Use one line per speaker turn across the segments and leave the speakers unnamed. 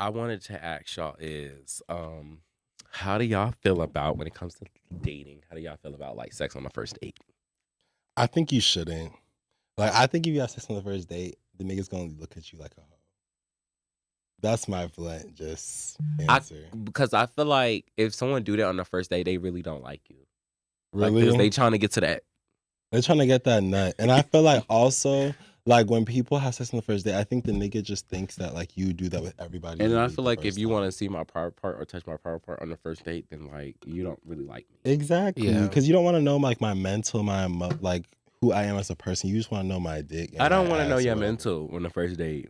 I wanted to ask y'all is, how do y'all feel about when it comes to dating? How do y'all feel about like sex on the first date?
I think you shouldn't. Like, I think if you have sex on the first date, the nigga's gonna look at you like a hoe. That's my blunt just answer.
Because I feel like if someone do that on the first date, they really don't like you. Like,
Really?
because they trying to get to that.
They're trying to get that nut. And I feel like also, like, when people have sex on the first date, I think the nigga just thinks that, like, you do that with everybody.
And
you
I
meet
feel
the
like if
first
you
time.
want to see my private part or touch my private part on the first date, then like you don't really like me.
Exactly.
Yeah.
Because you don't want to know, like, my mental, like, who I am as a person. You just want to know my dick. And
I don't
want to
know your mental on the first date.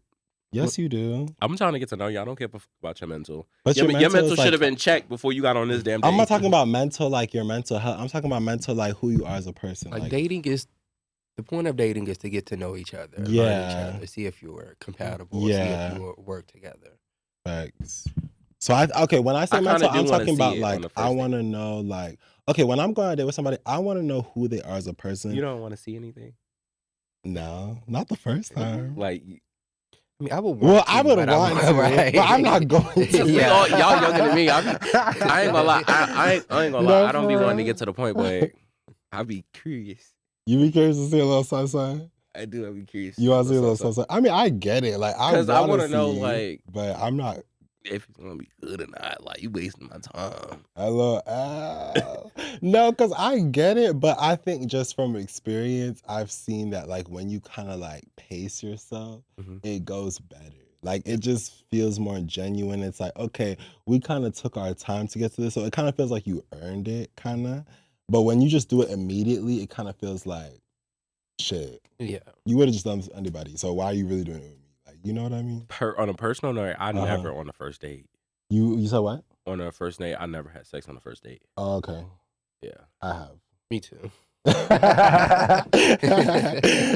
Yes, you do.
I'm trying to get to know you. I don't care about your mental.
But
your mental
is,
should
like,
have been checked before you got on this damn date.
I'm not talking about mental, like, your mental health. I'm talking about mental, like, who you are as a person.
Like dating is, the point of dating is to get to know each other, learn each
Yeah.
other, see if you were compatible, see
Yeah.
if you will work together.
Facts. So when I say mental, I'm talking about like I want to know, like, okay, when I'm going on a date with somebody, I want to know who they are as a person.
You don't want to see anything?
No, not the first time.
Like,
I mean, I would want
well,
to,
I would want to,
right?
but I'm not going to.
Yeah. Y'all younger than me. I ain't gonna lie. I ain't gonna lie. I don't be wanting to get to the point, but I be curious.
You be curious to see a little sunshine?
I do. I be curious.
You want to see a little sunshine? I mean, I get it. Like,
because I want to know, like,
but I'm not.
If it's gonna be good or not, like you wasting my time.
No, because I get it, but I think just from experience, I've seen that like when you kind of like pace yourself, it goes better. Like it just feels more genuine. It's like, okay, we kind of took our time to get to this, so it kind of feels like you earned it, kind of. But when you just do it immediately, it kind of feels like shit.
Yeah,
you would have just done this to anybody. So why are you really doing it with me? Like, you know what I mean?
On a personal note, I never on the first date.
You said what?
On a first date, I never had sex on the first date.
Oh, okay.
Yeah,
I have.
Me too.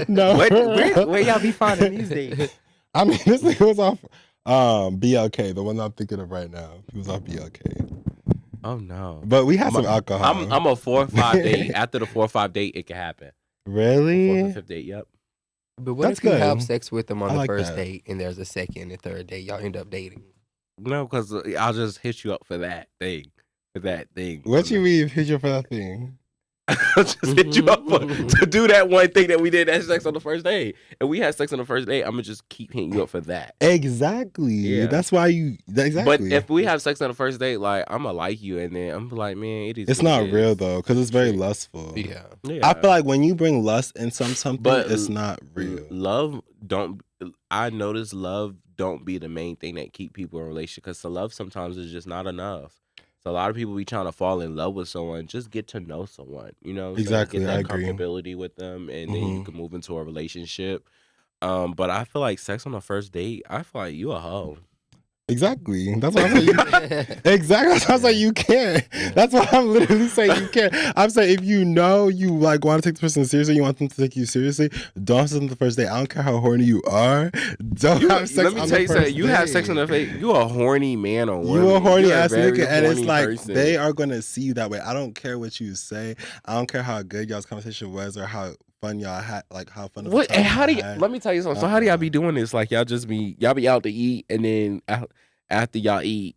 No,
where y'all be finding these days?
I mean, this thing was off BLK, the one I'm thinking of right now. He was off BLK.
Oh no!
But we had some alcohol.
I'm a 4 or 5 date. After the 4 or 5 date, it can happen.
Really?
4th or 5th date. Yep.
But what if you have sex with them on the first date and there's a second and third date? Y'all end up dating.
No, because I'll just hit you up for that thing.
What you mean hit you up for that thing?
I'll just hit you up to do that one thing that we did at sex on the first date. And we had sex on the first date, I'm going to just keep hitting you up for that.
Exactly. Yeah. That's why exactly.
But if we have sex on the first date, like, I'm going to like you. And then I'm like, man,
it's not real, though, because it's very lustful.
Yeah.
I feel like when you bring lust in something, it's not real.
I notice love don't be the main thing that keep people in a relationship, because the love sometimes is just not enough. So a lot of people be trying to fall in love with someone, just get to know someone, you know?
Exactly,
so get that
I agree.
comfortability with them, and then you can move into a relationship. But I feel like sex on the first date, I feel like you a hoe.
Exactly. That's why I'm saying exactly. That's why I'm saying you can't. That's why I'm literally saying you can't. I'm saying if you know you like want to take the person seriously, you want them to take you seriously, don't have sex on the first date. I don't care how horny you are. Don't have sex on the first date.
Let me tell you something. You have sex on the first date. You a horny man or woman.
You a horny ass nigga, and it's like
person.
They are gonna see you that way. I don't care what you say. I don't care how good y'all's conversation was or how fun y'all had, like how fun.
What? And how do you? Let me tell you something. So how do y'all be doing this? Like y'all be out to eat, and then after y'all eat,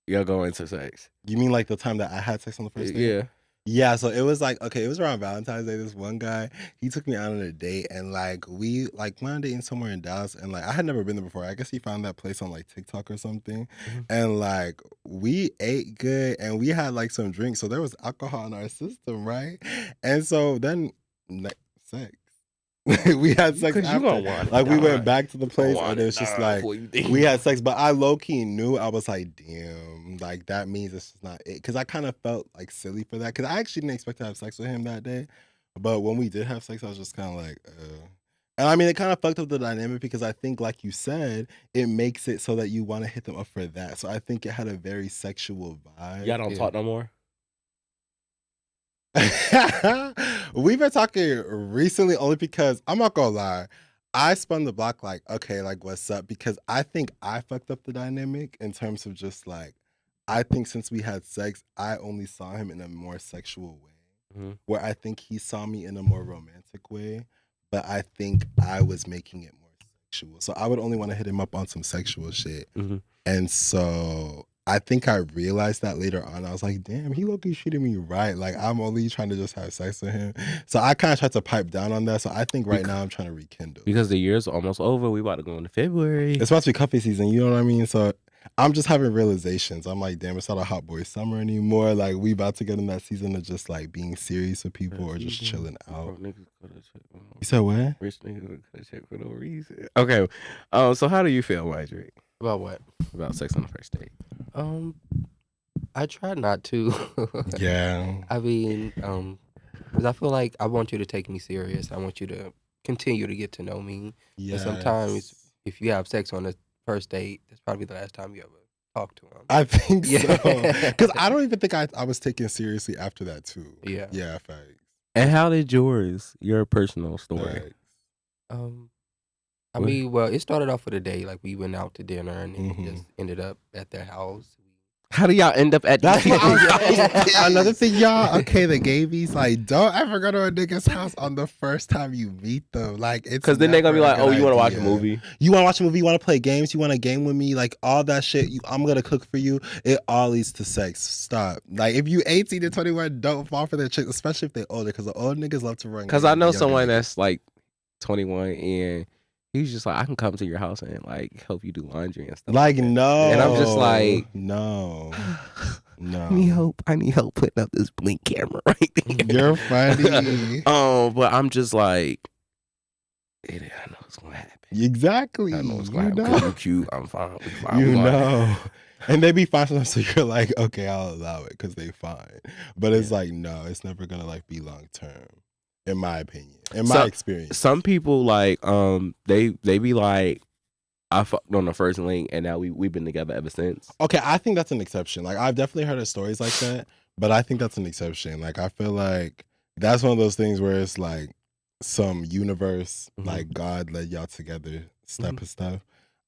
y'all go into sex.
You mean like the time that I had sex on the first date?
Yeah.
Yeah, so it was like, okay, it was around Valentine's Day. This one guy, he took me out on a date, and like we like went on dating somewhere in Dallas, and like I had never been there before. I guess he found that place on like TikTok or something, and like we ate good, and we had like some drinks, so there was alcohol in our system, right? And so then sex. We had sex after. Like we went back to the place, and it was just like we had sex. But I low key knew, I was like, damn, like that means it's just not it. Because I kind of felt like silly for that. Because I actually didn't expect to have sex with him that day. But when we did have sex, I was just kind of like, And I mean, it kind of fucked up the dynamic, because I think, like you said, it makes it so that you want to hit them up for that. So I think it had a very sexual vibe.
Y'all don't talk no more?
We've been talking recently only because I'm not gonna lie, I spun the block like, okay, like what's up? Because I think I fucked up the dynamic in terms of just like, I think since we had sex, I only saw him in a more sexual way, where I think he saw me in a more romantic way, but I think I was making it more sexual. So I would only want to hit him up on some sexual shit. And so I think I realized that later on. I was like, damn, he low-key treated me right. Like, I'm only trying to just have sex with him. So I kind of tried to pipe down on that. So I think right now I'm trying to rekindle.
Because the year's almost over. We about to go into February.
It's about to be cuffy season. You know what I mean? So I'm just having realizations. I'm like, damn, it's not a hot boy summer anymore. Like, we about to get in that season of just like being serious with people or just chilling out. You said what?
Rich niggas gonna check for no reason. Okay. So how do you feel, Marjorie?
About what?
About sex on the first date.
I try not to.
Yeah.
I mean, because I feel like I want you to take me serious. I want you to continue to get to know me. Yeah. And sometimes if you have sex on the first date, that's probably the last time you ever talk to him.
I think so. Because I don't even think I was taken seriously after that too.
Yeah.
Yeah, facts.
And how did your personal story?
I mean, well, it started off with a day. Like, we went out to dinner and then just ended up at their house.
How do y'all end up at
That's another thing, y'all. Okay, the gavies, like, don't ever go to a nigga's house on the first time you meet them. Like, it's
because then they're gonna be like, "Oh, you want to watch a movie?
You want to watch a movie? You want to play games? You want to game with me? Like, all that shit. I'm gonna cook for you. It all leads to sex. Stop. Like, if you 18 to 21, don't fall for that chick, especially if they're older, because the old niggas love to run.
Because I know someone that's like 21 and he's just like, I can come to your house and like help you do laundry and stuff.
Like no,
and I'm just like,
no.
I need help putting up this Blink camera right there.
You're funny.
But I'm just like, I know it's gonna happen.
Exactly.
I know it's gonna happen. You cute. I'm fine.
You know. And they be fine sometimes, so you're like, okay, I'll allow it because they fine. But it's like, no, it's never gonna like be long term. In my opinion, in my experience,
some people like they be like, I fucked on the first link and now we've been together ever since.
Okay, I think that's an exception. Like, I've definitely heard of stories like that, but I think that's an exception. Like, I feel like that's one of those things where it's like some universe, like God led y'all together, step of stuff.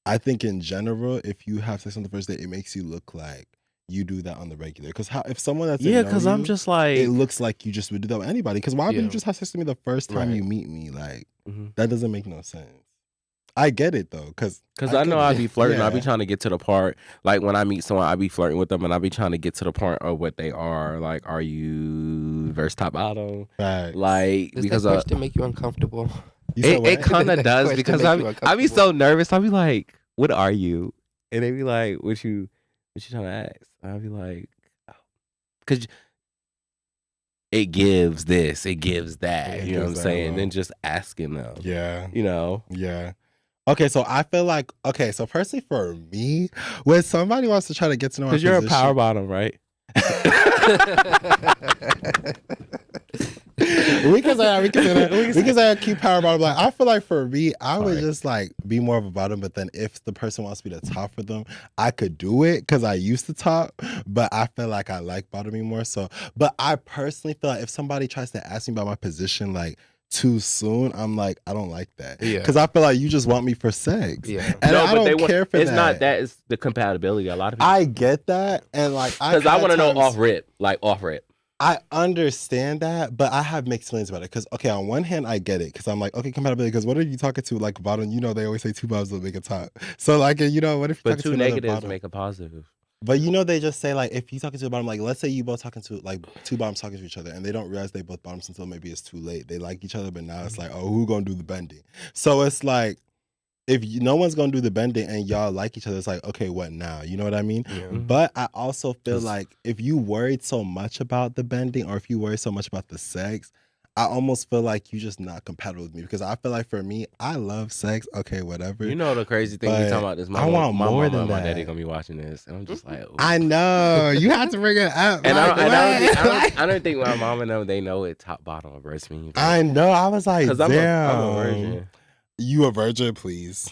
I think in general, if you have sex on the first date, it makes you look like you do that on the regular. Because if someone that's
because I'm just like,
it looks like you just would do that with anybody. Because why would you just have sex with me the first time you meet me? Like, that doesn't make no sense. I get it though, because
I know I'd be flirting. I'd be trying to get to the part, like when I meet someone, I'd be flirting with them, and I'd be trying to get to the point of what they are. Like, are you verse top bottom?
Right.
Like, does because that question make you uncomfortable?
It kind of does because I be so nervous. I'll be like, "What are you?" And they be like, "What you trying to ask?" I'll be like, because it gives this, it gives that. You know what I'm saying? And then just asking them.
Yeah.
You know?
Yeah. Okay, so I feel like, so personally for me, when somebody wants to try to get to know my position.
Because you're a power bottom, right?
we can say keep power bottom. Like, I feel like for me, I would just like be more of a bottom, but then if the person wants me to top for them, I could do it because I used to top, but I feel like I like bottoming more. So, but I personally feel like if somebody tries to ask me about my position like too soon, I'm like, I don't like that. Yeah. Because I feel like you just want me for sex. Yeah. And I don't care for that.
It's not that, it's the compatibility. A lot of people.
I get that. And like,
because I want to know off rip.
I understand that, but I have mixed feelings about it. Because, okay, on one hand, I get it. Because I'm like, okay, compatibility. Because what are you talking to, like, bottom? You know, they always say two bottoms will make a top. So, like, you know, what if you're talking to another
negatives
bottom?
make a positive.
But, you know, they just say, like, if you're talking to a bottom, like, let's say you both talking to, like, two bottoms talking to each other, and they don't realize they both bottoms until maybe it's too late. They like each other, but now it's like, oh, who gonna do the bending? So, it's like, if no one's gonna do the bending and y'all like each other, it's like, okay, what now? You know what I mean? Yeah. But I also feel like if you worried so much about the bending or if you worry so much about the sex, I almost feel like you're just not compatible with me because I feel like for me, I love sex. Okay, whatever.
You know the crazy thing we talking about this.
I want more than that.
My daddy gonna be watching this, and I'm just like, ooh.
I know you have to bring it up.
And I don't think my mom and them they know it top bottom of breast meat.
I know. I was like, damn.
I'm a virgin.
You a virgin, please.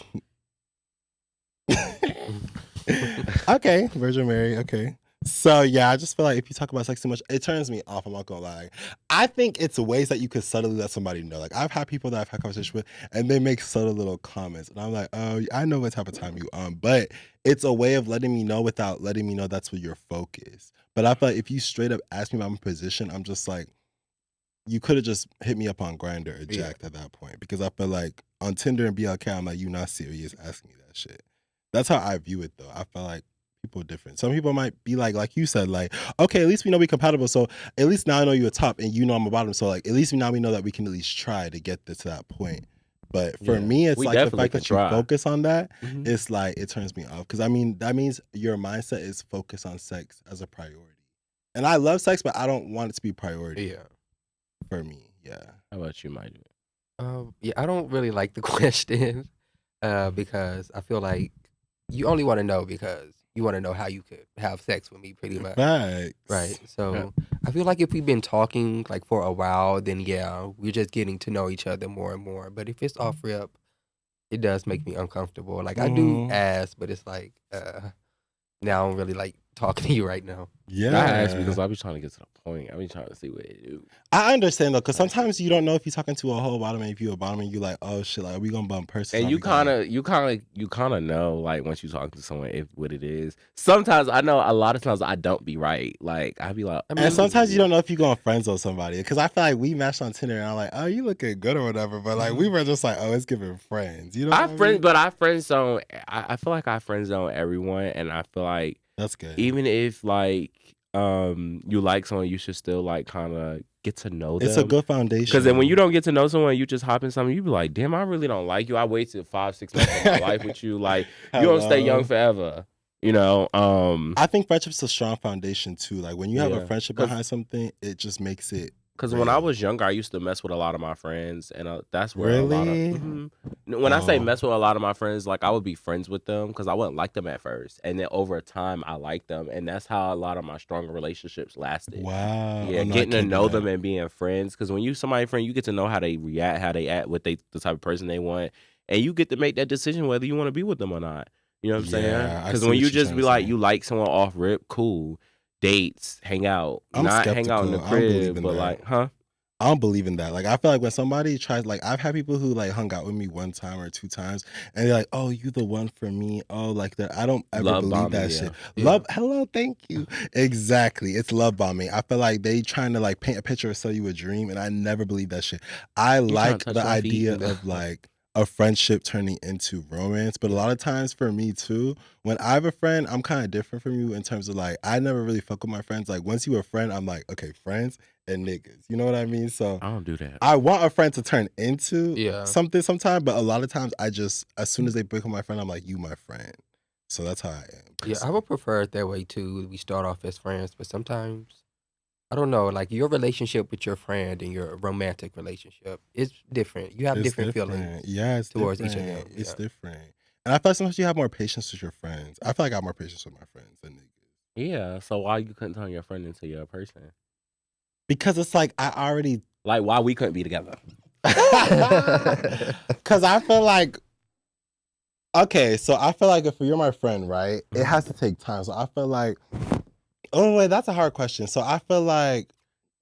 Okay, Virgin Mary. Okay. So yeah, I just feel like if you talk about sex too much, it turns me off. I'm not gonna lie. I think it's ways that you could subtly let somebody know. Like I've had people that I've had conversation with, and they make subtle little comments, and I'm like, oh, I know what type of time you on, but it's a way of letting me know without letting me know that's what your focus. But I feel like if you straight up ask me about my position, I'm just like, you could have just hit me up on Grindr or Jacked at that point, because I feel like on Tinder and BLK, I'm like, you not serious asking me that shit. That's how I view it, though. I feel like people are different. Some people might be like you said, like, okay, at least we know we're compatible. So at least now I know you're a top and you know I'm a bottom. So like, at least now we know that we can at least try to get this to that point. But for me, it's like the fact that you focus on that, it's like, it turns me off. Because I mean, that means your mindset is focused on sex as a priority. And I love sex, but I don't want it to be priority.
Yeah.
For me, yeah.
How about you, Mike?
Yeah, I don't really like the question because I feel like you only want to know because you want to know how you could have sex with me, pretty much.
Facts.
Right. So I feel like if we've been talking like for a while, then yeah, we're just getting to know each other more and more. But if it's off rip, it does make me uncomfortable. Like I do ask, but it's like now I don't really like talking to you right now.
Yeah,
I ask because I be trying to get to the point. I be trying to see what it do.
I understand though, because sometimes you don't know if you're talking to a whole bottom, and if you're a bottom, and you're like, oh shit, like we gonna bump person.
And you kind of know like once you talk to someone if what it is. Sometimes I know a lot of times I don't be right. Like I be like,
and sometimes you don't know if you're going friends with somebody. Because I feel like we matched on Tinder, and I'm like, oh, you looking good or whatever. But like we were just like, oh, it's giving friends. You know,
I friend zone. I feel like I friend zone everyone, and I feel like
that's good.
Even if like you like someone, you should still like kind of get to know them.
It's a good foundation.
Because then when you don't get to know someone, you just hop in something, you be like, damn, I really don't like you. I wasted 5-6 months of my life with you. Like you don't stay young forever. You know,
I think friendship's a strong foundation too. Like when you have a friendship behind something, it just makes it.
Because when I was younger, I used to mess with a lot of my friends, and that's where a lot of when I say mess with a lot of my friends, like I would be friends with them because I wouldn't like them at first, and then over time I liked them, and that's how a lot of my stronger relationships lasted.
Wow,
yeah, getting to know them and being friends. Because when you somebody friend, you get to know how they react, how they act, what the type of person they want, and you get to make that decision whether you want to be with them or not. You know what I'm saying? Because when you just be like, you like someone off rip, cool. Dates, hang out, not hang out in the crib, but like,
I don't believe in that. Like, I feel like when somebody tries, like, I've had people who like hung out with me 1 time or 2 times, and they're like, "Oh, you the one for me." Oh, like that. I don't ever believe that shit. Love, hello, thank you. Exactly, it's love bombing. I feel like they trying to like paint a picture or sell you a dream, and I never believe that shit. I like the idea of like a friendship turning into romance, but a lot of times for me too, when I have a friend, I'm kind of different from you in terms of like I never really fuck with my friends. Like once you a friend, I'm like, okay, friends and niggas, you know what I mean? So
I don't do that.
I want a friend to turn into something sometime, but a lot of times I just, as soon as they become my friend, I'm like, you my friend. So that's how I am.
Yeah, I would prefer it that way too. We start off as friends, but sometimes I don't know, like your relationship with your friend and your romantic relationship is different. You have different feelings towards each other.
It's different. And I feel like sometimes you have more patience with your friends. I feel like I have more patience with my friends than niggas.
Yeah, so why you couldn't turn your friend into your person?
Because it's like I already...
Like why we couldn't be together?
Because I feel like... Okay, so I feel like if you're my friend, right, it has to take time. So I feel like... Oh, wait, that's a hard question. So I feel like,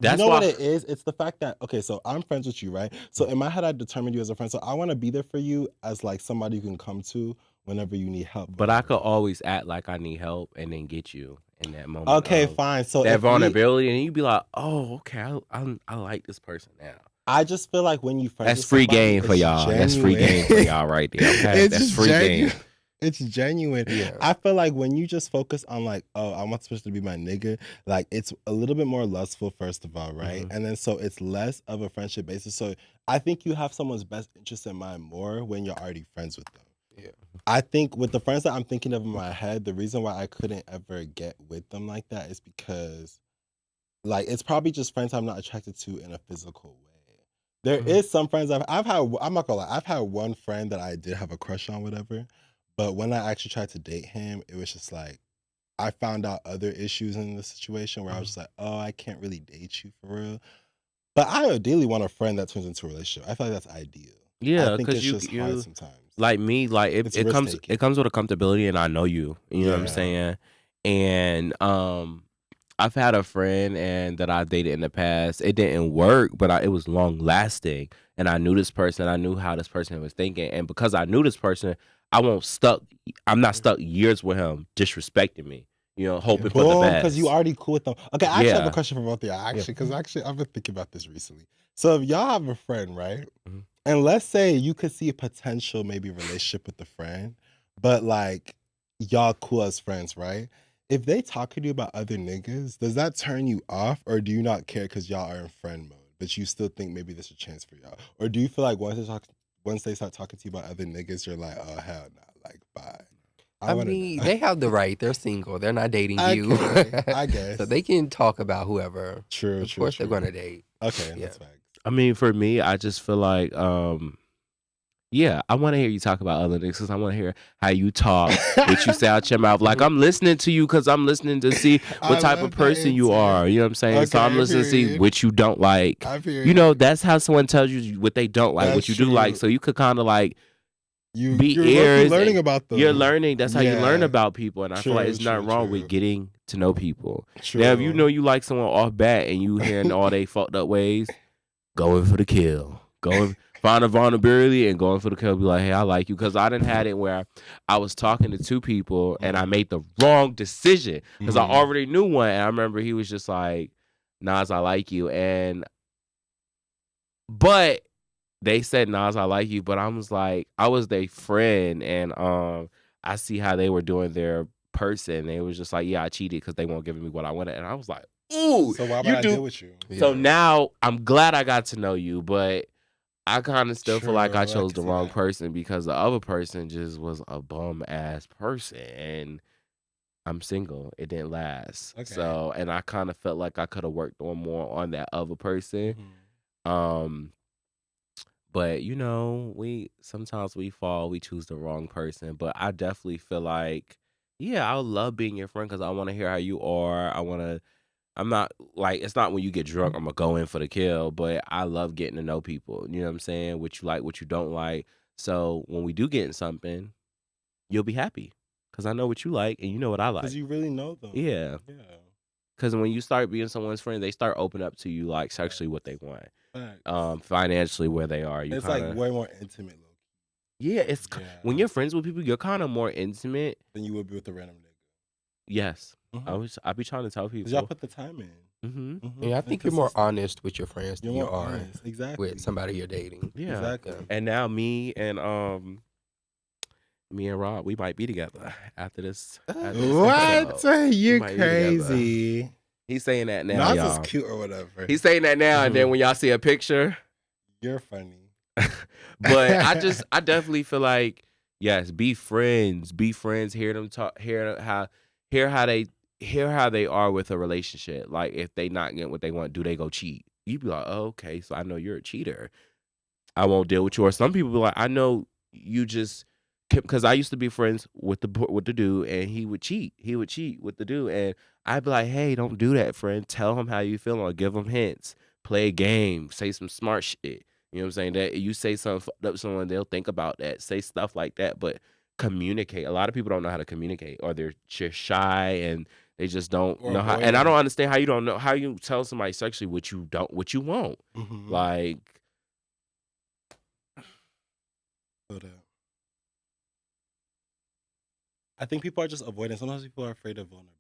you know what it is? It's the fact that, okay, so I'm friends with you, right? So in my head, I determined you as a friend. So I want to be there for you as like somebody you can come to whenever you need help.
But I could always act like I need help and then get you in that moment.
Okay, fine. So
that vulnerability, and you'd be like, oh, okay, I like this person now.
I just feel like when you friends
That's free game for y'all. That's free game for y'all right there. Okay? That's free game.
It's genuine. Yeah. I feel like when you just focus on like, oh, I'm not supposed to be my nigga, like it's a little bit more lustful, first of all, right? And then so it's less of a friendship basis. So I think you have someone's best interest in mind more when you're already friends with them. Yeah. I think with the friends that I'm thinking of in my head, the reason why I couldn't ever get with them like that is because like it's probably just friends I'm not attracted to in a physical way. There is some friends I've had, I'm not gonna lie, I've had one friend that I did have a crush on, whatever. But when I actually tried to date him, it was just like, I found out other issues in the situation where I was just like, oh, I can't really date you for real. But I ideally want a friend that turns into a relationship. I feel like that's ideal.
Yeah, because you hard sometimes. Like me, like it comes with a comfortability, and I know you. You know what I'm saying? And I've had a friend and that I dated in the past. It didn't work, but it was long lasting, and I knew this person. I knew how this person was thinking, and because I knew this person, I'm not stuck years with him disrespecting me, you know, hoping for the best.
Because you already cool with them. Okay, I actually have a question for both of y'all, actually, because actually I've been thinking about this recently. So if y'all have a friend, right, and let's say you could see a potential maybe relationship with the friend, but like y'all cool as friends, right? If they talking to you about other niggas, does that turn you off, or do you not care because y'all are in friend mode, but you still think maybe there's a chance for y'all? Or do you feel like once they start talking to you about other niggas, you're like, oh hell no, like bye.
I mean, they have the right. They're single. They're not dating you.
I guess.
So they can talk about whoever.
True.
Of course, they're going to date.
Okay, that's facts.
I mean, for me, I just feel like, yeah, I want to hear you talk about other niggas because I want to hear how you talk, what you say out your mouth. Like, I'm listening to you because I'm listening to see what type of person you are. You know what I'm saying? Okay, so I'm listening to see what you don't like. You know, that's how someone tells you what they don't like, that's what you do like. So you could kind of like
you're learning about them.
You're learning. That's how you learn about people. And I feel like it's not wrong with getting to know people. Now, if you know you like someone off bat and you hearing all they fucked up ways, go in for the kill. Find a vulnerability and going for the kill. Be like, hey, I like you. Because I done had it where I was talking to two people and I made the wrong decision because I already knew one. And I remember he was just like, Nas, I like you. But they said, Nas, I like you. But I was like, I was their friend. And I see how they were doing their person. They was just like, yeah, I cheated because they weren't giving me what I wanted. And I was like, ooh.
So why would I deal with you?
So now I'm glad I got to know you. But I kind of still feel like I chose the wrong person because the other person just was a bum ass person, and I'm single. It didn't last. Okay. So, and I kind of felt like I could have worked on more on that other person. But you know, sometimes we fall, we choose the wrong person. But I definitely feel like, yeah, I love being your friend because I want to hear how you are. I'm not like, it's not when you get drunk, I'm going to go in for the kill, but I love getting to know people. You know what I'm saying? What you like, what you don't like. So when we do get in something, you'll be happy because I know what you like and you know what I like.
Because you really know them.
Yeah. Because when you start being someone's friend, they start opening up to you like sexually what they want. Financially where they are.
It's like way more intimate.
Yeah, when you're friends with people, you're kind of more intimate
than you would be with a random nigga.
Yes. I be trying to tell people.
Y'all put the time in.
Yeah, I think you're more honest with your friends than you are
with
somebody you're dating.
Yeah, exactly. And now me and Rob, we might be together after this.
What? You're crazy.
He's saying that now.
Nas is cute or whatever.
He's saying that now, and then when y'all see a picture,
you're funny.
But I definitely feel like, yes, be friends. Hear them talk. Hear how they are with a relationship. Like if they not getting what they want, do they go cheat? You be like, oh, okay, so I know you're a cheater. I won't deal with you. Or some people be like, I know you just, because I used to be friends with the dude, and he would cheat. He would cheat with the dude, and I'd be like, hey, don't do that, friend. Tell him how you feel, or give him hints. Play a game. Say some smart shit. You know what I'm saying? That you say something fucked up to someone, they'll think about that. Say stuff like that, but communicate. A lot of people don't know how to communicate, or they're just shy and they just don't know how. And I don't understand how you don't know how you tell somebody sexually what you want. Like,
I think people are just avoiding. Sometimes people are afraid of vulnerability.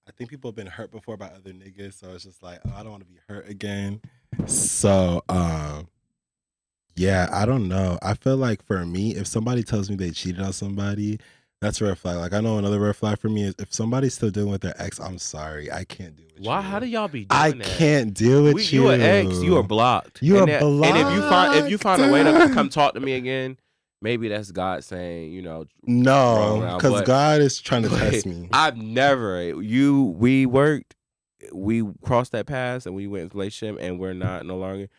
I think people have been hurt before by other niggas, so it's just like, oh, I don't want to be hurt again. So, yeah, I don't know. I feel like for me, if somebody tells me they cheated on somebody, that's a red flag. Like, I know another red flag for me is if somebody's still dealing with their ex, I'm sorry. I can't deal with you.
Why? How do y'all be doing that?
I can't deal with you.
You are ex. You are blocked.
You are blocked.
And if you find a way to come talk to me again, maybe that's God saying, you know.
No, because God is trying to test me.
I've never. We crossed that path and we went into a relationship and we're no longer.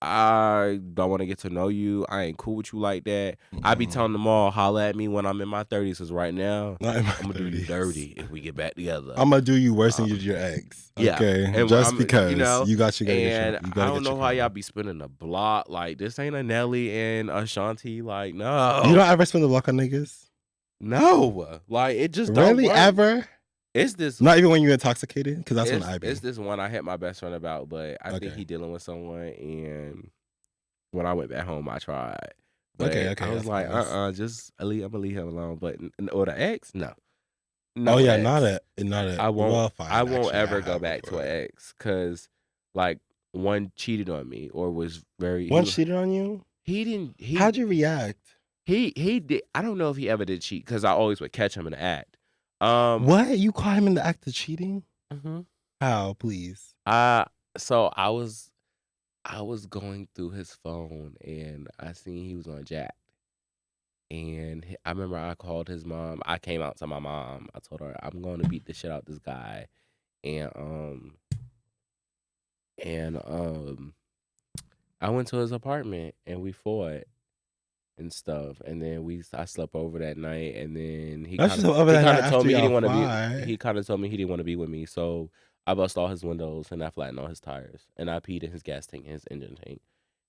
I don't want to get to know you. I ain't cool with you like that. I be telling them all, holla at me when I'm in my 30s, because right now, I'm going to do you dirty if we get back together.
I'm going to do you worse than you did your ex.
Yeah.
Okay. And just because you got your
and I don't know how y'all be spinning the block. Like, this ain't a Nelly and Ashanti. Like, no.
You don't ever spin the block on niggas?
No. Like, it just don't
really
work.
Ever?
It's this.
Not even when you're intoxicated? Because that's when I be.
It's this one I hit my best friend about, but I think he dealing with someone, and when I went back home, I tried. But I was like, just I'm going to leave him alone. But, or the ex? No.
Oh, yeah, not it. I
won't ever go back to an ex, because, like, one cheated on me, or was very...
One cheated on you?
He didn't...
How'd you react?
He did. I don't know if he ever did cheat because I always would catch him in the act.
What? You caught him in the act of cheating?
Mm-hmm.
How? Please.
So I was going through his phone and I seen he was on Jack. And I remember I called his mom. I came out to my mom. I told her I'm going to beat the shit out this guy. And I went to his apartment and we fought and stuff. And then I slept over that night. And then he kind of told me he didn't want to be. He kind of told me he didn't want to be with me. So I bust all his windows and I flattened all his tires and I peed in his gas tank and his engine tank.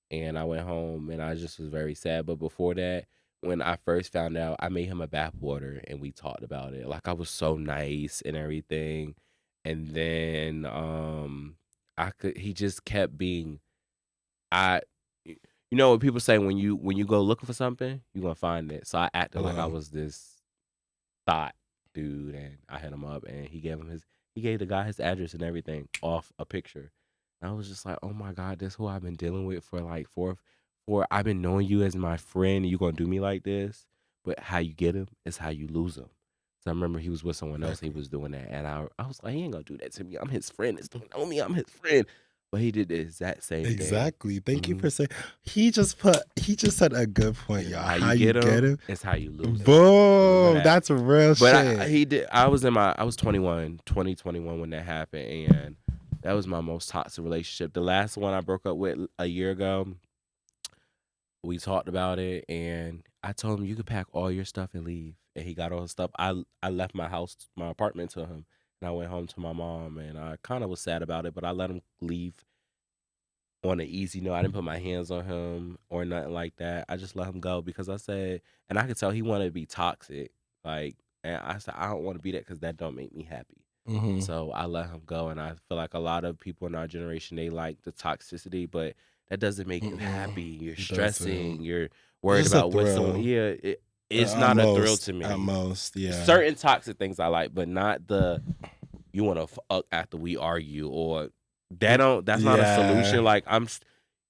And I went home and I just was very sad. But before that, when I first found out, I made him a bath water and we talked about it. Like I was so nice and everything. And then he just kept being what people say when you go looking for something, you're gonna find it. So I acted like I was this thought dude and I hit him up and he gave the guy his address and everything off a picture. And I was just like, oh my God, this is who I've been dealing with for like four I've been knowing you as my friend and you gonna do me like this. But how you get him is how you lose him. So I remember he was with someone else, he was doing that. And I was like, he ain't gonna do that to me. I'm his friend. It's don't know me, I'm his friend. But he did the exact same thing.
Exactly. Thank you for saying. He just said a good point, y'all.
How you get him is how you lose him.
Boom. That's real shit.
He did. I was 2021 when that happened. And that was my most toxic relationship. The last one I broke up with a year ago, we talked about it. And I told him, you could pack all your stuff and leave. And he got all his stuff. I left my apartment to him. And I went home to my mom, and I kind of was sad about it, but I let him leave on an easy note. I didn't put my hands on him or nothing like that. I just let him go because I said, and I could tell he wanted to be toxic. Like, and I said, I don't want to be that because that don't make me happy. Mm-hmm. So I let him go, and I feel like a lot of people in our generation, they like the toxicity, but that doesn't make you happy. You're stressing. You're worried about what's someone. Yeah, it's not a thrill to me.
At most, yeah.
Certain toxic things I like, but not the you want to fuck after we argue or that's not a solution. Like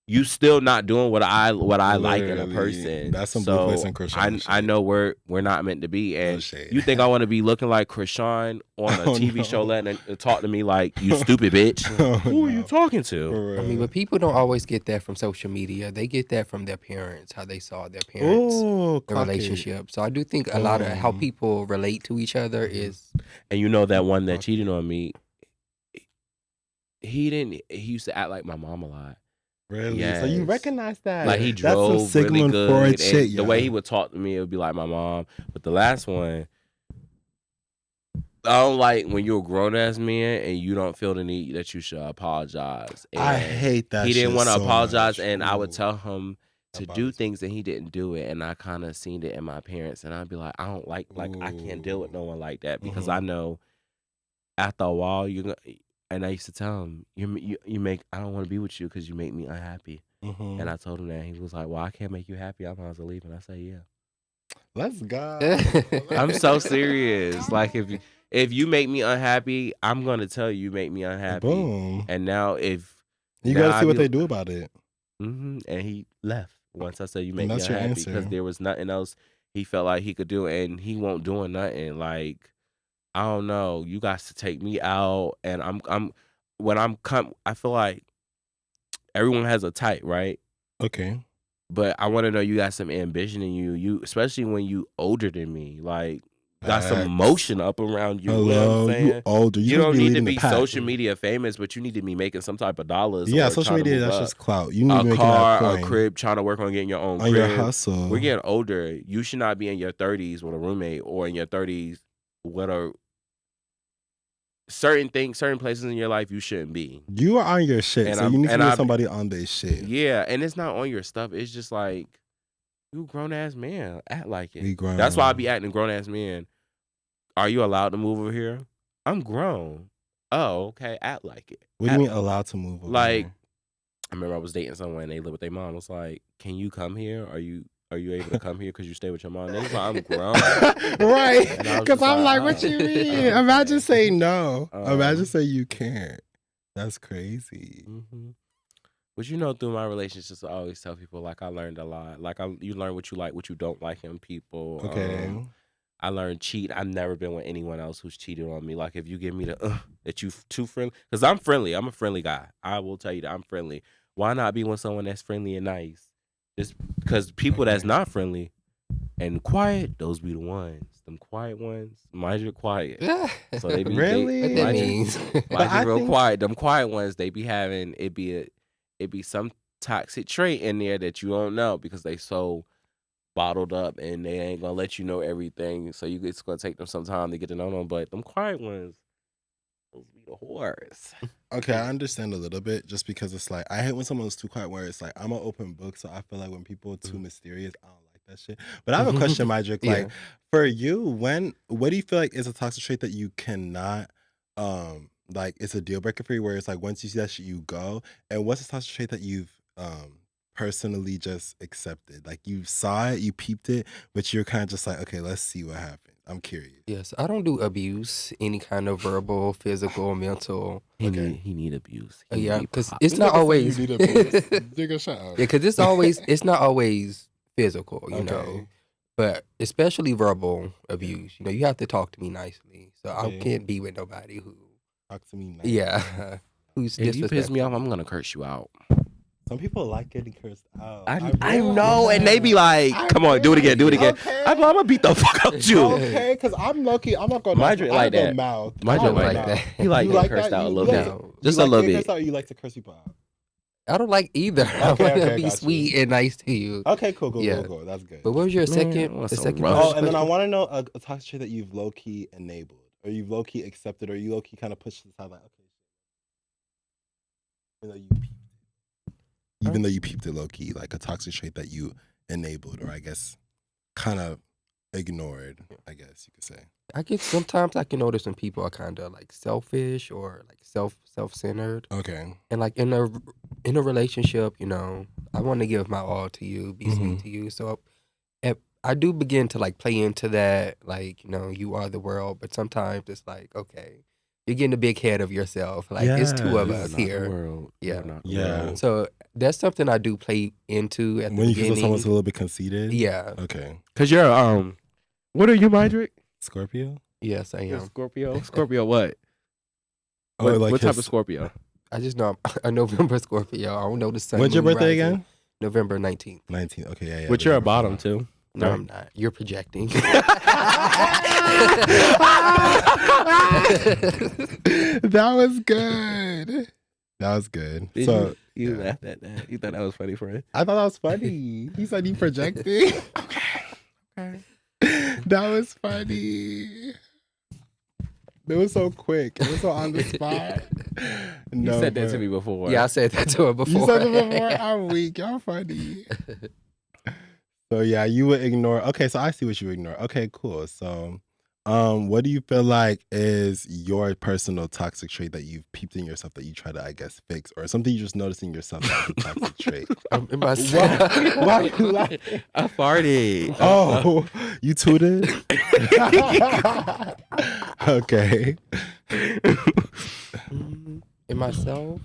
you still not doing what I like in a person.
That's some Blueface and Krishan.
I know we're not meant to be. And you think I want to be looking like Krishan on a TV show letting talk to me like you stupid bitch? Who are you talking to?
I mean, but people don't always get that from social media. They get that from their parents, how they saw their parents, their relationship. So I do think a lot of how people relate to each other is.
And you know that one that cheated on me, he used to act like my mom a lot.
Really? Yes. So you recognize that?
Like he drove really good. Shit, the way he would talk to me, it would be like my mom. But the last one, I don't like when you're a grown ass man and you don't feel the need that you should apologize. And
I hate that.
He didn't want to apologize, and I would tell him to do things and he didn't do it. And I kind of seen it in my parents, and I'd be like, I don't like I can't deal with no one like that because I know after a while you're gonna. And I used to tell him, you make, I don't want to be with you because you make me unhappy. Mm-hmm. And I told him that. He was like, well, I can't make you happy. I might as well leave. And I said, yeah.
Let's go.
I'm so serious. Like, if you make me unhappy, I'm going to tell you make me unhappy.
Boom.
And now if...
You got to see what they do about it.
Mm-hmm. And he left once I said you make me unhappy because there was nothing else he felt like he could do. And he won't do nothing. Like... I don't know. You guys to take me out, and I feel like everyone has a type, right?
Okay.
But I want to know you got some ambition in you. You especially when you older than me, like got some emotion up around you.
Hello,
you know what I'm saying?
You older.
You don't need to be social media famous, but you need to be making some type of dollars.
Yeah, social media that's just clout. You need
a car, a crib, trying to work on getting your own crib.
Your hustle.
We're getting older. You should not be in your 30s with a roommate or in your 30s with a certain places in your life you shouldn't be.
You are on your shit, and so you need to get somebody on their shit.
Yeah, and it's not on your stuff. It's just like, you a grown-ass man. Act like it.
We grown.
That's why I be acting grown-ass man. Are you allowed to move over here? I'm grown. Oh, okay. Act like it.
What do you mean allowed to move over
like,
here?
I remember I was dating someone and they lived with their mom. I was like, can you come here? Are you able to come here because you stay with your mom? They was like, I'm grown.
Right. Because I'm like, what you mean? Imagine saying no. Imagine saying you can't. That's crazy.
Mm-hmm. But you know, through my relationships, I always tell people like I learned a lot. Like you learn what you like, what you don't like in people.
Okay.
I learned cheat. I've never been with anyone else who's cheated on me. Like if you give me the that you too friendly, because I'm friendly. I'm a friendly guy. I will tell you that I'm friendly. Why not be with someone that's friendly and nice? Just because people that's not friendly and quiet, those be the ones. Them quiet ones, mind you quiet. So they be
really.
What that means?
Mind you real quiet. Them quiet ones, they be having it be some toxic trait in there that you don't know because they so bottled up and they ain't gonna let you know everything. So it's gonna take them some time to get to know them. But them quiet ones, those be the whores.
Okay, I understand a little bit just because it's like I hate when someone's too quiet where it's like I'm an open book, so I feel like when people are too mysterious, I don't like that shit. But I have a question, Mydrick. Like for you, what do you feel like is a toxic trait that you cannot like it's a deal breaker for you where it's like once you see that shit you go? And what's a toxic trait that you've personally just accepted? Like you saw it, you peeped it, but you're kind of just like, okay, let's see what happens. I'm curious.
Yes, I don't do abuse, any kind of verbal, physical, mental.
He need abuse.
Yeah, because it's not always.
Nigga, shut up.
Yeah, because it's not always physical, you know, but especially verbal abuse. You know, you have to talk to me nicely, so I can't be with nobody who
talk to me nicely.
Yeah, who's
if you piss me off, I'm gonna curse you out.
Some people like getting cursed out.
I know, and they be like, "Come on, do it again, do it again." Okay. I'm gonna beat the fuck out of you.
Okay, because I'm lucky. I'm not gonna.
Mydrick like that. Mydrick like that. He like to curse out a little bit, just a little bit.
Or you like to curse people out?
I don't like either. I want to be sweet and nice to you.
Okay, cool. That's good.
But what was your second?
Oh, and then I want to know a toxic trait that you've low key enabled, or you've low key accepted, or you low key kind of pushed to the side, like, okay, even though you peeped it low key, like a toxic trait that you enabled, or I guess kind of ignored, I guess you could say.
I guess sometimes I can notice when people are kind of like selfish or like self-centered.
Okay.
And like in a relationship, you know, I want to give my all to you, be sweet to you. So I do begin to like play into that, like, you know, you are the world. But sometimes it's like, okay, you're getting a big head of yourself. Like it's two of us here. Yeah. So that's something I do play into at the beginning.
When you feel someone's a little bit conceited?
Yeah.
Okay.
Because you're, what are you, Mydrick?
Scorpio?
Yes, I am.
You're Scorpio? Scorpio what? What type of Scorpio?
I just know I'm a November Scorpio. I don't know the sun.
When's your birthday again?
November 19th.
19th. Okay, yeah.
But you're a bottom too.
No, I'm not. You're projecting.
That was good. That was good. So
you laughed at that. You thought that was funny, friend?
I thought that was funny. He said he projecting. Okay. That was funny. It was so quick. It was so on the spot.
You said that to me before.
Yeah, I said that to her before.
You said it before? I'm weak. Y'all funny. So yeah, you would ignore. Okay, so I see what you ignore. Okay, cool. So what do you feel like is your personal toxic trait that you've peeped in yourself that you try to, I guess, fix, or something you just notice in yourself that's a toxic trait? Why you laughing?
I farted.
Oh, you tooted? Okay.
In myself,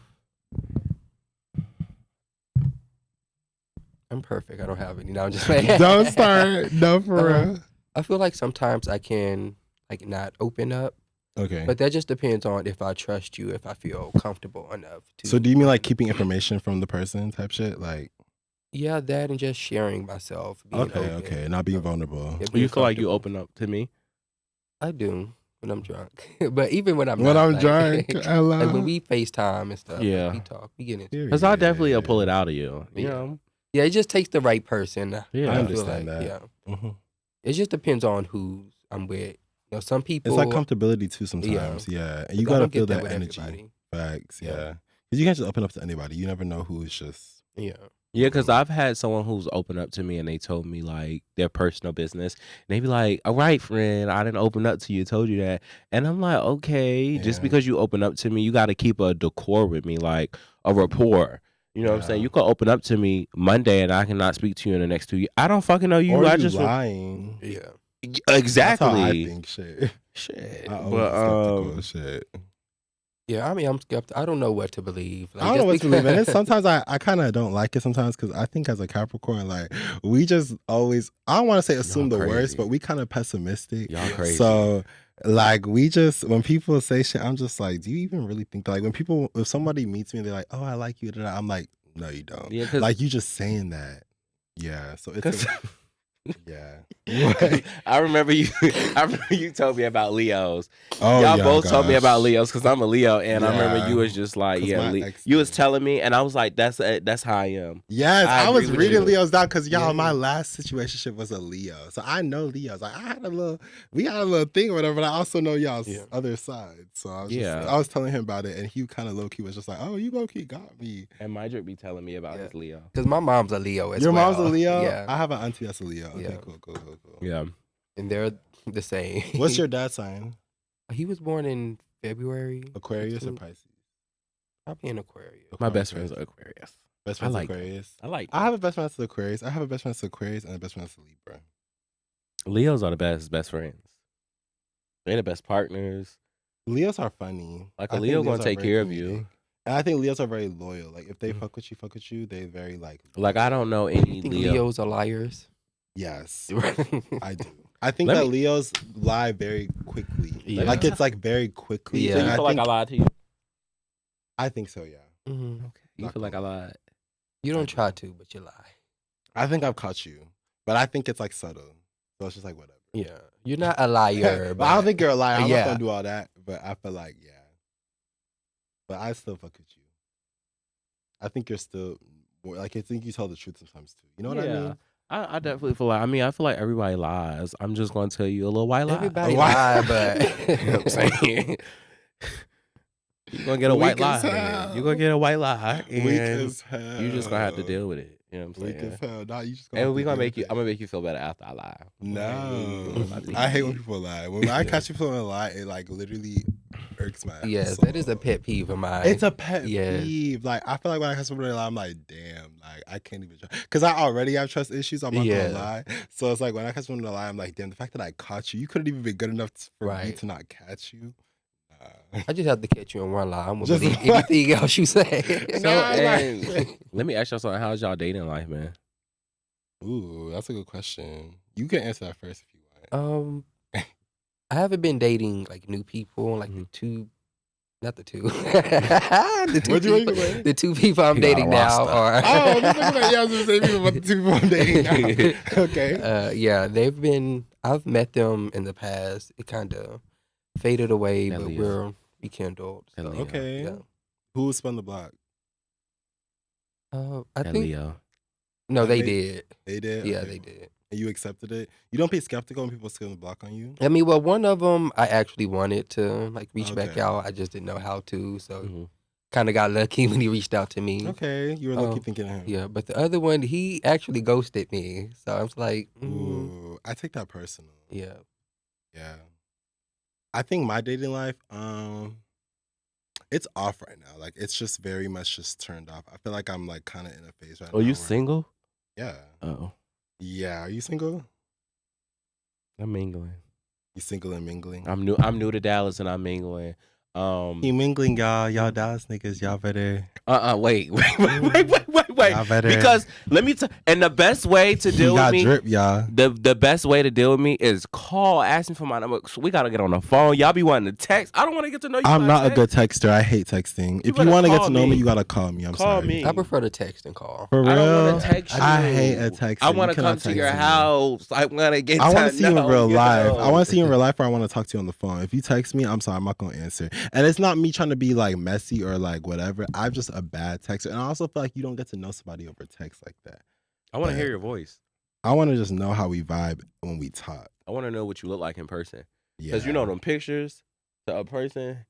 I'm perfect. I don't have any. No, I'm just like,
don't start. No, for real.
I feel like sometimes I can like not open up.
Okay.
But that just depends on if I trust you, if I feel comfortable enough to.
So do you mean like keeping information from the person type shit? Like.
Yeah, that and just sharing myself.
Okay. Not being vulnerable.
Yeah, you feel like you open up to me?
I do when I'm drunk. But even when I'm
not,
I'm
drunk,
like when we FaceTime and stuff,
yeah,
we talk, we get into it.
Because I'll definitely pull it out of you. You know?
Yeah, it just takes the right person.
Yeah, I understand that.
Yeah. Mm-hmm. It just depends on who I'm with. You know, some people.
It's like comfortability too sometimes. Yeah. And you got to feel that energy.
Everybody.
Facts. Yeah. Because you can't just open up to anybody. You never know who is just.
Yeah.
Yeah, because I've had someone who's opened up to me and they told me like their personal business. And they be like, all right, friend, I didn't open up to you, told you that. And I'm like, okay, just because you open up to me, you got to keep a decor with me, like a rapport. You know what I'm saying? You can open up to me Monday and I cannot speak to you in the next 2 years. I don't fucking know you.
Or
I
you
just
lying.
Yeah.
Exactly.
That's how I think shit.
Shit.
I always skeptical shit.
Yeah, I mean, I'm skeptical. I don't know what to believe.
Like, I don't know what to believe in it. Sometimes I kind of don't like it sometimes because I think as a Capricorn, like we just always, I don't want to say assume the worst, but we kind of pessimistic.
Y'all crazy.
So like we just, when people say shit, I'm just like, do you even really think that? Like when people, if somebody meets me and they're like, oh, I like you, I'm like, no, you don't. Yeah, like you just saying that. Yeah. So it's yeah.
I remember you told me about Leos. Oh, y'all both told me about Leos because I'm a Leo, and I remember you was just like, you was telling me, and I was like, that's how I am.
Yes, I was reading Leos down because y'all, my last situationship was a Leo, so I know Leos. Like we had a little thing or whatever, but I also know y'all's other side. So I was telling him about it, and he kind of low key was just like, oh, you low key got me.
And Mydrick be telling me about his Leo
because my mom's a Leo as
well. Your
mom's
a Leo? Yeah, I have an auntie that's a Leo. Okay, cool.
Yeah.
And they're the same.
What's your dad's sign?
He was born in February.
Aquarius or Pisces?
Probably an Aquarius.
My best friend's Aquarius.
Best friend's Aquarius?
I like
I have a best friend that's Aquarius. I have a best friend that's Aquarius and a best friend that's Libra.
Leos are the best friends. They're the best partners.
Leos are funny.
Like a Leo gonna take care of you.
And I think Leos are very loyal. Like if they fuck with you, they very
like I don't know any
Leos are liars.
Yes, I do. I think that Leos lie very quickly. Yeah. Like it's like very quickly.
Yeah. So you feel like I lied to you?
I think so, yeah.
Mm-hmm. Okay. You feel like I lied?
You don't try to, but you lie.
I think I've caught you, but I think it's like subtle. So it's just like whatever.
Yeah, you're not a liar.
But I don't think you're a liar. I'm not gonna do all that, but I feel like But I still fuck with you. I think you're still more like I think you tell the truth sometimes too. You know what I mean?
I definitely feel like I feel like everybody lies. I'm just gonna tell you a little white lie.
Everybody lie, but
you know what I'm saying? You're gonna get a white lie. You're gonna get a white lie. And you're just gonna have to deal with it. You know what I'm saying?
Weak as hell. Nah, you just
and we're gonna make you I'm gonna make you feel better after I lie.
No. I hate when people lie. When I catch you feeling a lie, it like literally irks my ass.
Yes, that is a pet peeve of mine.
It's a pet peeve. Like I feel like when I catch somebody lie, I'm like, damn, like I can't even trust. Because I already have trust issues. I'm not gonna lie. So it's like when I catch somebody lie, I'm like, damn, the fact that I caught you couldn't even be good enough for me to not catch you.
I just have to catch you in one lie. I'm gonna believe anything else you say.
Let me ask y'all something. How's y'all dating life, man?
Ooh, that's a good question. You can answer that first if you
want. I haven't been dating like new people, like the two people I'm dating now are.
Oh, I was gonna say people about the 2 people I'm dating now. Okay.
Yeah, they've been. I've met them in the past. It kind of faded away, but we're rekindled. So,
okay. Yeah. Who spun the block?
I think. Leo. No, they did.
They did?
Yeah, they did.
And you accepted it? You don't be skeptical when people spin the block on you?
I mean, well, one of them I actually wanted to like reach back out. I just didn't know how to, so kind of got lucky when he reached out to me.
Okay, you were lucky thinking of him.
Yeah, but the other one, he actually ghosted me, so I was like,
ooh, I take that personal.
Yeah.
Yeah. I think my dating life, it's off right now. Like it's just very much just turned off. I feel like I'm like kind of in a phase right now.
Oh, you single?
Yeah.
Oh.
Yeah. Are you single?
I'm mingling.
You single and mingling?
I'm new to Dallas and I'm mingling.
You mingling, y'all. Y'all Dallas niggas, y'all better.
Wait. Y'all better. Because let me tell. And the best way to deal with me,
drip, y'all.
The best way to deal with me is call, ask me for my number. So we gotta get on the phone. Y'all be wanting to text. I don't want to get to know you.
I'm not a good texter. I hate texting. If you want to get to know me, you gotta call me.
Call me.
I prefer to text and call.
For real?
I don't want to text you.
I hate a text.
I want to come to your house. I want to get.
I want to see you in real life. I want to see you in real life, or I want to talk to you on the phone. If you text me, I'm sorry, I'm not gonna answer. And it's not me trying to be like messy or like whatever. I'm just a bad texter, and I also feel like you don't get to know somebody over text like that.
I want to hear your voice.
I want to just know how we vibe when we talk.
I want to know what you look like in person. Because you know them pictures to a person,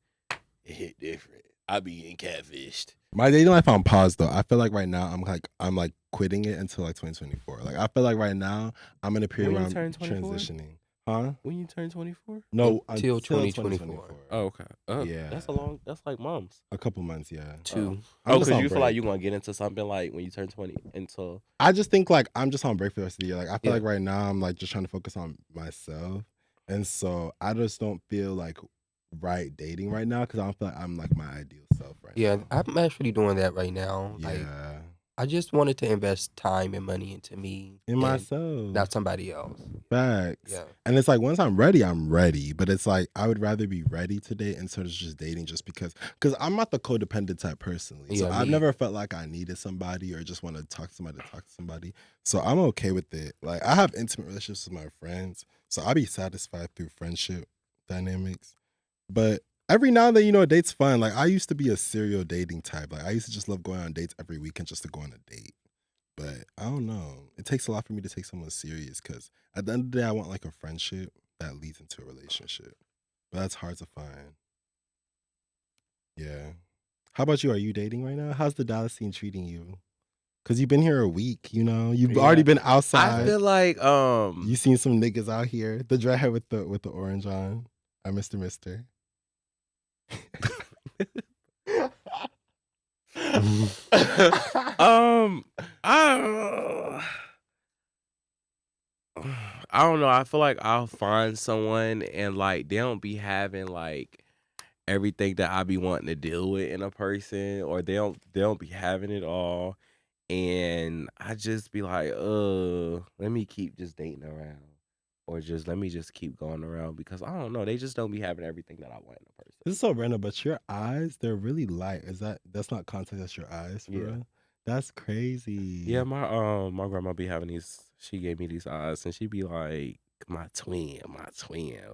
it hit different. I be getting catfished.
My dating life on pause though. I feel like right now I'm like quitting it until like 2024. Like I feel like right now I'm in a period where I'm transitioning. Huh?
When you turn 24?
No,
until 2024.
Oh, okay. Yeah. That's like months.
A couple months, yeah.
2.
Because you feel like you're going to get into something like when you turn 20 until...
I just think like I'm just on break for the rest of the year. Like I feel like right now I'm like just trying to focus on myself. And so I just don't feel like right dating right now because I don't feel like I'm like my ideal self right
Yeah,
now.
I'm actually doing that right now. Like,
Yeah.
I just wanted to invest time and money into me
In
and
myself.
not somebody else.
Facts.
Yeah.
And it's like once I'm ready, I'm ready. But it's like I would rather be ready to date instead of just dating just because I'm not the codependent type personally. So
Yeah,
I've
me
never
either.
felt like I needed somebody or just want to talk to somebody. So I'm okay with it. Like I have intimate relationships with my friends. So I'll be satisfied through friendship dynamics. But every now and then, a date's fun. Like I used to be a serial dating type. Like I used to just love going on dates every weekend just to go on a date. But I don't know. It takes a lot for me to take someone serious because at the end of the day, I want like a friendship that leads into a relationship. But that's hard to find. Yeah. How about you? Are you dating right now? How's the Dallas scene treating you? Because you've been here a week, you've already been outside.
I feel like
you seen some niggas out here. The dreadhead with the orange on. Mr. Mister.
I don't know. I feel like I'll find someone and like they don't be having like everything that I be wanting to deal with in a person, or they don't be having it all, and I just be like, let me keep just dating around, or just let me just keep going around because I don't know. They just don't be having everything that I want in a person.
This is so random, but your eyes, they're really light. That's not context, that's your eyes for real? That's crazy.
Yeah, my grandma be having these. She gave me these eyes, and she be like, my twin.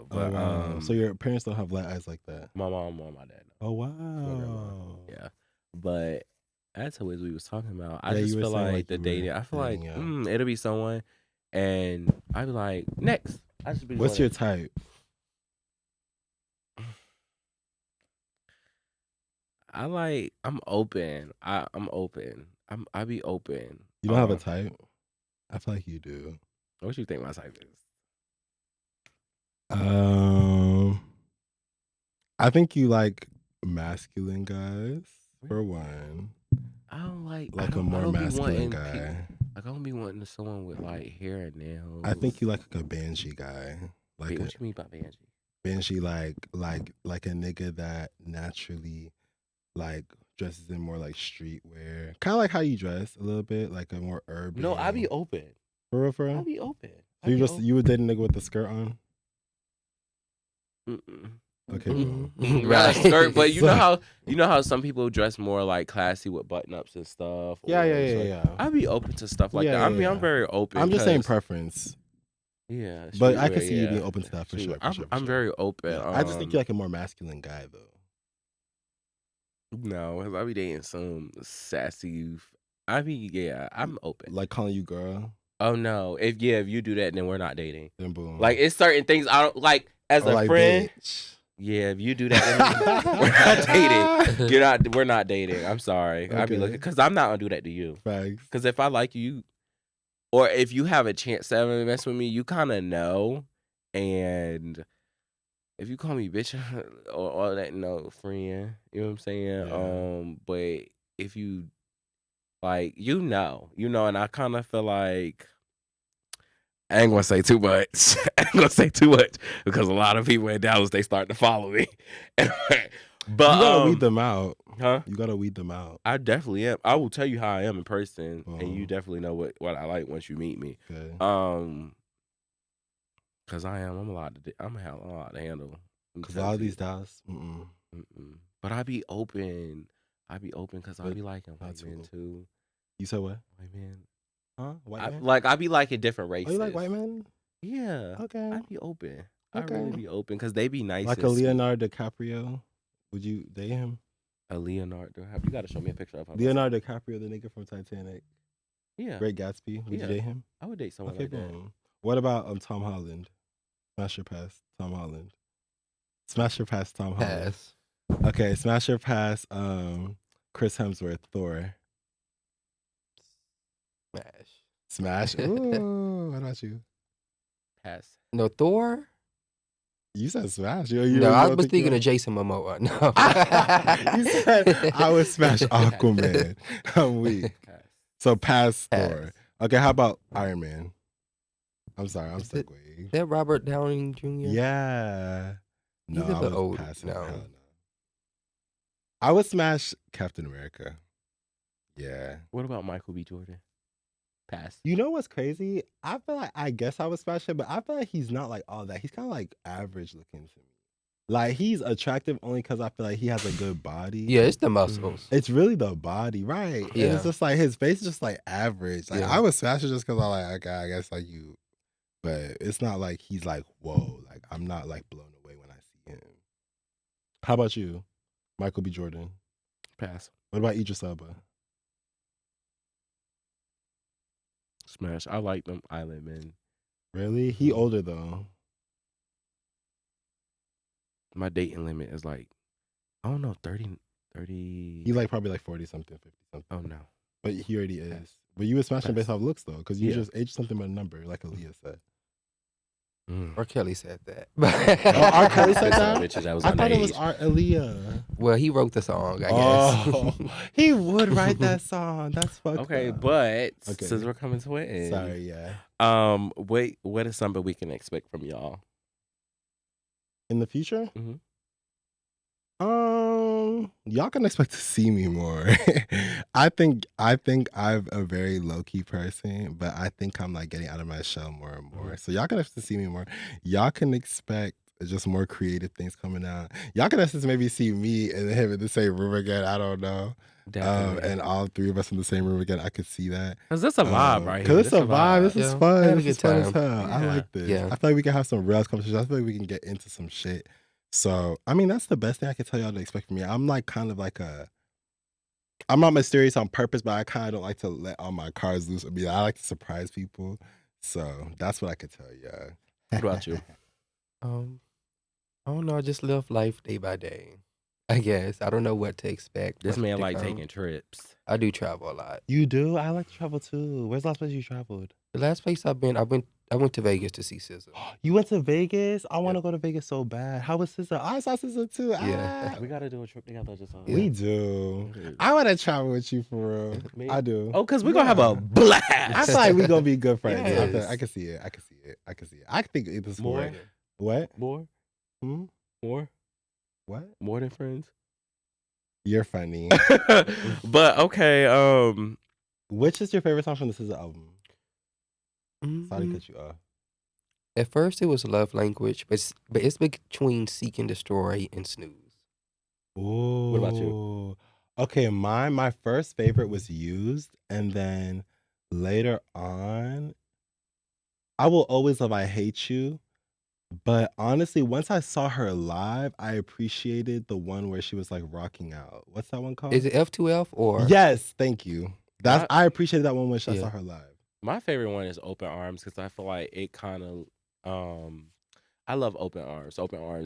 But
wow. So your parents don't have light eyes like that?
My mom or my dad.
Oh wow.
Yeah, but that's what we was talking about. I
Yeah,
just
you were
feel
saying,
like the
you were
dating. I feel like
dating,
it'll be someone, and I'd be like, next. I just be.
What's your type?
I'm open. I'm open. I be open.
You don't have a type? I feel like you do.
What you think my type is?
I think you like masculine guys for one.
I don't like
a more masculine
guy. I don't be wanting someone with like hair and nails.
I think you like a banshee guy.
Wait, what you mean by banshee?
Banshee like a nigga that naturally like dresses in more like streetwear, kind of like how you dress a little bit, like a more urban.
No, I be open.
For real?
I be open.
So you would date a nigga with the skirt on? Okay,
right. Skirt, but you know how some people dress more like classy with button ups and stuff.
Yeah.
I be open to stuff like that. I'm very open.
I'm just saying preference.
Yeah,
but I can see you being open to that for sure.
I'm very open.
Yeah. I just think you're like a more masculine guy though.
No, I be dating some sassy. I'm open.
Like calling you girl.
Oh no! If you do that, then we're not dating.
Then boom.
Like it's certain things I don't like as a
like
friend.
Bitch.
Yeah, if you do that, then we're not dating. We're not dating. I'm sorry. Okay. I be looking because I'm not gonna do that to you.
Facts.
Because if I like you, or if you have a chance to ever mess with me, you kind of know. And if you call me bitch or all that, no friend. You know what I'm saying? Yeah. But if you like, and I kind of feel like. I ain't gonna say too much. Because a lot of people in Dallas, they start to follow me. But
you gotta weed them out.
Huh?
You gotta weed them out.
I definitely am. I will tell you how I am in person, and you definitely know what I like once you meet me.
Okay.
Because I'm a lot to handle.
Because a lot of these Dallas.
But I be open. Because I be liking white men too.
You said what?
White men.
Huh? White man?
Like I be liking different races.
Oh, you like white men?
Yeah.
Okay.
I be open. Okay. I really be open because they be nice.
Like a Leonardo DiCaprio. Would you date him?
A Leonardo? You got to show me a picture of him.
Leonardo DiCaprio, the nigga from Titanic.
Yeah.
Great Gatsby. Would you date him?
I would date someone like that.
What about Tom Holland? Smash or pass Tom Holland. Smash or pass Tom Holland.
Pass.
Okay, smash or pass Chris Hemsworth, Thor. Smash. Ooh, what about you?
Pass.
No, Thor?
You said smash.
No, I was thinking of Jason Momoa. No.
You said I would smash Aquaman. I'm weak. Pass. So pass Thor. Okay, how about Iron Man? I'm sorry, I'm segueing.
Is that Robert Downey Jr.?
Yeah. No,
He's a
I
bit
was
old
passing.
now.
Hell no. I would smash Captain America. Yeah.
What about Michael B. Jordan? Pass.
You know what's crazy? I feel like I guess I would smash him, but I feel like he's not like all that. He's kind of like average looking to me. Like he's attractive only because I feel like he has a good body.
Yeah, it's the muscles.
It's really the body, right?
Yeah.
And it's just like his face is just like average. Like
Yeah.
I would smash it just because I'm like, okay, I guess like you, but it's not like he's like, whoa, like I'm not like blown away when I see him. How about you, Michael B. Jordan?
Pass.
What about Idris Elba?
Smash. I like them Island Men.
Really? He older though.
My dating limit is like, I don't know, 30.
He like probably like 40 something, 50 something.
Oh no.
But he already is. But you would smash him based off looks though, because you
Yeah.
just age something but a number, like Aaliyah said.
R. Kelly said that.
R. Kelly said that?
Bitches, that was
I thought it was
underage.
Aaliyah.
Well, he wrote the song, I guess.
Oh, he would write that song. That's fucked
Okay,
up.
but
Okay.
since we're coming to an end,
Sorry, yeah.
wait, what is something we can expect from y'all?
In the future?
Mhm.
Y'all can expect to see me more. I think I'm a very low key person, but I think I'm like getting out of my shell more and more. So y'all can expect to see me more. Y'all can expect just more creative things coming out. Y'all can expect to maybe see me and him in the same room again. I don't know.
Definitely.
And all three of us in the same room again. I could see that.
Cause it's a vibe, right?
Because it's a vibe. This is
Yeah.
fun.
I had a
This is
good
fun as
time.
hell. I
Yeah.
like this.
Yeah.
I feel like we can have some real conversations. I feel like we can get into some shit. So, I mean, that's the best thing I can tell y'all to expect from me. I'm like kind of like I'm not mysterious on purpose, but I kind of don't like to let all my cards loose. I like to surprise people. So that's what I could tell y'all.
What about you?
I don't know. I just live life day by day. I guess I don't know what to expect.
This
what's
man
to
like
come.
taking trips.
I do travel a lot.
You do? I like to travel too. Where's the last place you traveled?
The last place I went to Vegas to see SZA.
You went to Vegas? I want to go to Vegas so bad. How was SZA? I saw SZA too.
Yeah.
Ah.
We gotta do a trip together. Just
We do.
Mhm.
I want to travel with you for real.
Me?
I do.
Oh, cause we're gonna have a blast.
I feel like we're gonna be good friends.
Yes.
I can see it. I can see it. I can see it. I think it's
More?
more. What?
More,
Hmm?
more,
What?
more than friends.
You're funny.
But okay,
Which is your favorite song from the SZA album?
Mhm.
Sorry to cut you off.
At first, it was Love Language, but it's between Seek and Destroy and Snooze.
Ooh.
What about you?
Okay, my first favorite was Used, and then later on, I Will Always Love I Hate You. But honestly, once I saw her live, I appreciated the one where she was like rocking out. What's that one called?
Is it F2F or?
Yes, thank you. I appreciated that one when I
Yeah.
saw her live.
my favorite one is Open Arms because I feel like it kind of, I love Open Arms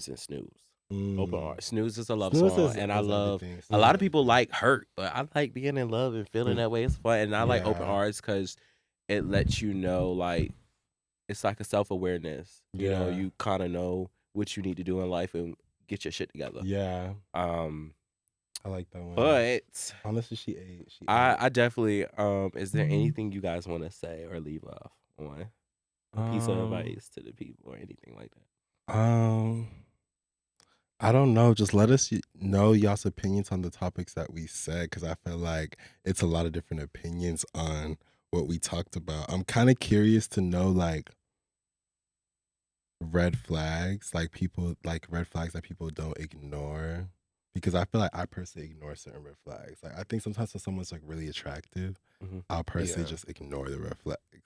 and Snooze. Open Arms, Snooze is a love
Snooze
song,
is-
and I
is
love.
everything.
A
Snooze
lot
is
of people
everything.
like Hurt, but I like being in love and feeling that way. It's fun, and I like Open
Yeah.
Arms because it lets you know, like, it's like a self awareness. You know,
Yeah.
you kind of know what you need to do in life and get your shit together.
Yeah, I like that one.
But
honestly, she ate.
I definitely is there
Mhm.
anything you guys want to say or leave off on a piece of advice to the people or anything like that?
I don't know. Just let us know y'all's opinions on the topics that we said, because I feel like it's a lot of different opinions on what we talked about. I'm kind of curious to know like red flags, like red flags that people don't ignore, because I feel like I personally ignore certain red flags. Like I think sometimes when someone's like really attractive,
Mhm.
I'll personally
Yeah.
just ignore the red flags,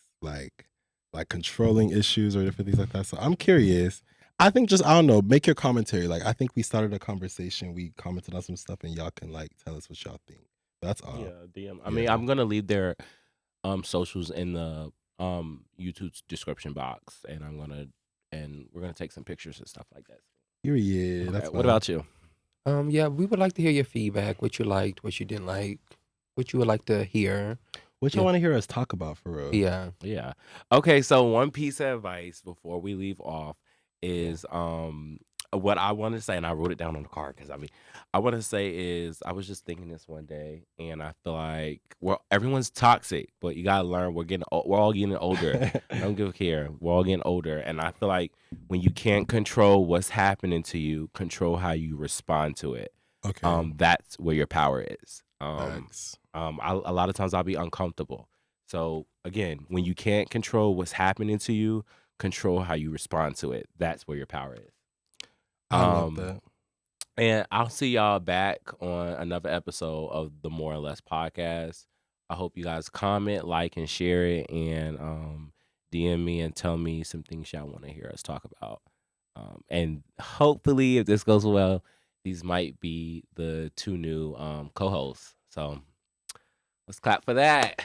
like controlling issues or different things like that. So I'm curious. I think just, I don't know, make your commentary. Like I think we started a conversation. We commented on some stuff, and y'all can like tell us what y'all think. That's all.
Yeah, DM. I mean, I'm gonna leave their socials in the YouTube description box, and we're gonna take some pictures and stuff like that.
Period.
Okay,
That's
what
fine.
about you?
Yeah, we would like to hear your feedback. What you liked, what you didn't like, what you would like to hear.
What y'all want to hear us talk about for real?
Yeah.
Yeah. Okay, so one piece of advice before we leave off is what I want to say, and I wrote it down on the card because I want to say is I was just thinking this one day, and I feel like everyone's toxic, but you gotta learn. We're all getting older. I don't give a care. We're all getting older, and I feel like when you can't control what's happening to you, control how you respond to it.
Okay.
That's where your power is.
Thanks.
A lot of times I'll be uncomfortable. So again, when you can't control what's happening to you, control how you respond to it. That's where your power is.
I love that.
And I'll see y'all back on another episode of the More or Less podcast. I hope you guys comment, like, and share it, and DM me and tell me some things y'all want to hear us talk about. And hopefully, if this goes well, these might be the 2 new co-hosts. So let's clap for that.